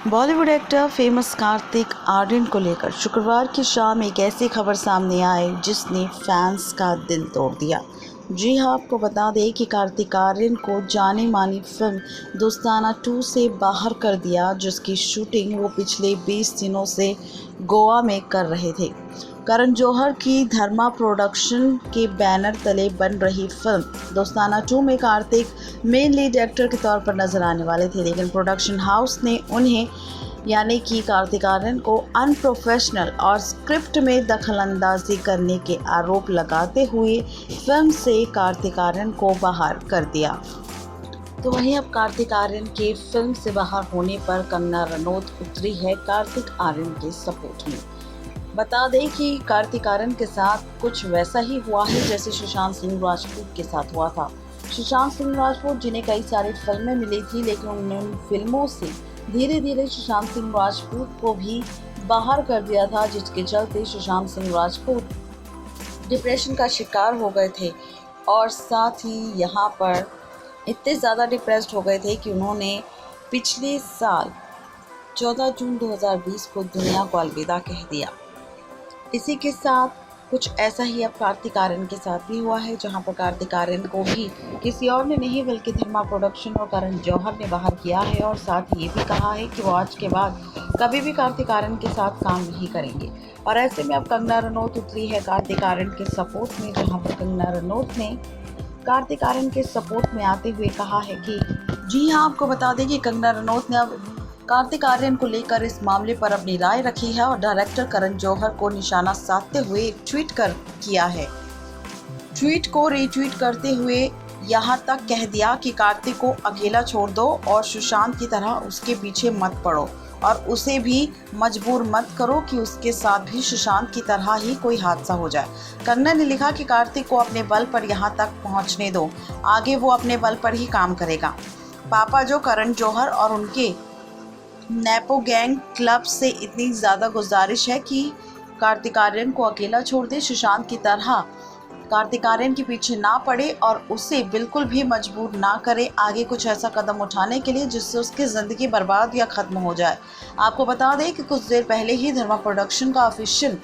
Bollywood actor famous Kartik Aaryan को लेकर शुक्रवार की शाम एक ऐसी खबर सामने आई जिसने फैंस का दिल तोड़ दिया। जी हां, आपको बता दें कि कार्तिक आर्यन को जानी मानी फिल्म दोस्ताना 2 से बाहर कर दिया, जिसकी शूटिंग वो पिछले 20 दिनों से गोवा में कर रहे थे। करण जौहर की धर्मा प्रोडक्शन के बैनर तले बन रही फिल्म दोस्ताना 2 में कार्तिक मेन लीड एक्टर के तौर पर नजर आने वाले थे, लेकिन प्रोडक्शन हाउस ने उन्हें यानी कि कार्तिक आर्यन को अनप्रोफेशनल और स्क्रिप्ट में दखलंदाजी करने के आरोप लगाते हुए फिल्म से कार्तिक आर्यन को बाहर कर दिया। तो वहीं अब कार्तिक आर्यन के फिल्म से बाहर होने पर कंगना रनौत उतरी है कार्तिक आर्यन के सपोर्ट में। बता दें कि कार्तिक आर्यन के साथ कुछ वैसा ही हुआ है जैसे सुशांत सिंह राजपूत के साथ हुआ था। सुशांत सिंह राजपूत जिन्हें कई सारी फिल्में मिली थी, लेकिन उन फिल्मों से धीरे धीरे सुशांत सिंह राजपूत को भी बाहर कर दिया था, जिसके चलते सुशांत सिंह राजपूत डिप्रेशन का शिकार हो गए थे और साथ ही यहाँ पर इतने ज़्यादा डिप्रेस्ड हो गए थे कि उन्होंने पिछले साल 14 जून 2020 को दुनिया को अलविदा कह दिया। इसी के साथ कुछ ऐसा ही अब कार्तिक आर्यन के साथ भी हुआ है, जहां पर कार्तिक आर्यन को भी किसी और ने नहीं बल्कि धर्मा प्रोडक्शन और करण जौहर ने बाहर किया है और साथ ये भी कहा है कि वो आज के बाद कभी भी कार्तिक आर्यन के साथ काम नहीं करेंगे। और ऐसे में अब कंगना रनौत उतरी है कार्तिक आर्यन के सपोर्ट में, जहाँ पर कंगना रनौत ने कार्तिक आर्यन के सपोर्ट में आते हुए कहा है कि जी हाँ, आपको बता दें कि कंगना रनौत ने अब कार्तिक आर्यन को लेकर इस मामले पर अपनी राय रखी है और डायरेक्टर करण जौहर को निशाना साधते हुए एक ट्वीट किया है। ट्वीट को रीट्वीट करते हुए यहाँ तक कह दिया कि कार्तिक को अकेला छोड़ दो और सुशांत की तरह उसके पीछे मत पड़ो और उसे भी मजबूर मत करो कि उसके साथ भी सुशांत की तरह ही कोई हादसा हो जाए। कंगना ने लिखा कि कार्तिक को अपने बल पर यहाँ तक पहुँचने दो, आगे वो अपने बल पर ही काम करेगा। पापा जो करण जौहर और उनके नेपो गैंग क्लब से इतनी ज़्यादा गुजारिश है कि कार्तिक आर्यन को अकेला छोड़ दे, सुशांत की तरह कार्तिक आर्यन के पीछे ना पड़े और उसे बिल्कुल भी मजबूर ना करे आगे कुछ ऐसा कदम उठाने के लिए जिससे उसकी ज़िंदगी बर्बाद या ख़त्म हो जाए। आपको बता दें कि कुछ देर पहले ही धर्मा प्रोडक्शन का ऑफिशियल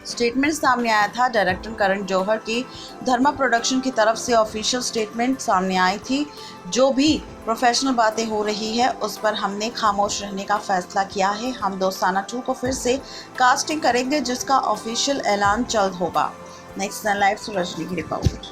स्टेटमेंट सामने आया था। डायरेक्टर करण जौहर की धर्मा प्रोडक्शन की तरफ से ऑफिशियल स्टेटमेंट सामने आई थी। जो भी प्रोफेशनल बातें हो रही है उस पर हमने खामोश रहने का फैसला किया है। हम दोस्ताना 2 को फिर से कास्टिंग करेंगे, जिसका ऑफिशियल ऐलान जल्द होगा। नेक्स्ट लाइव से रजनी की रिपोर्ट।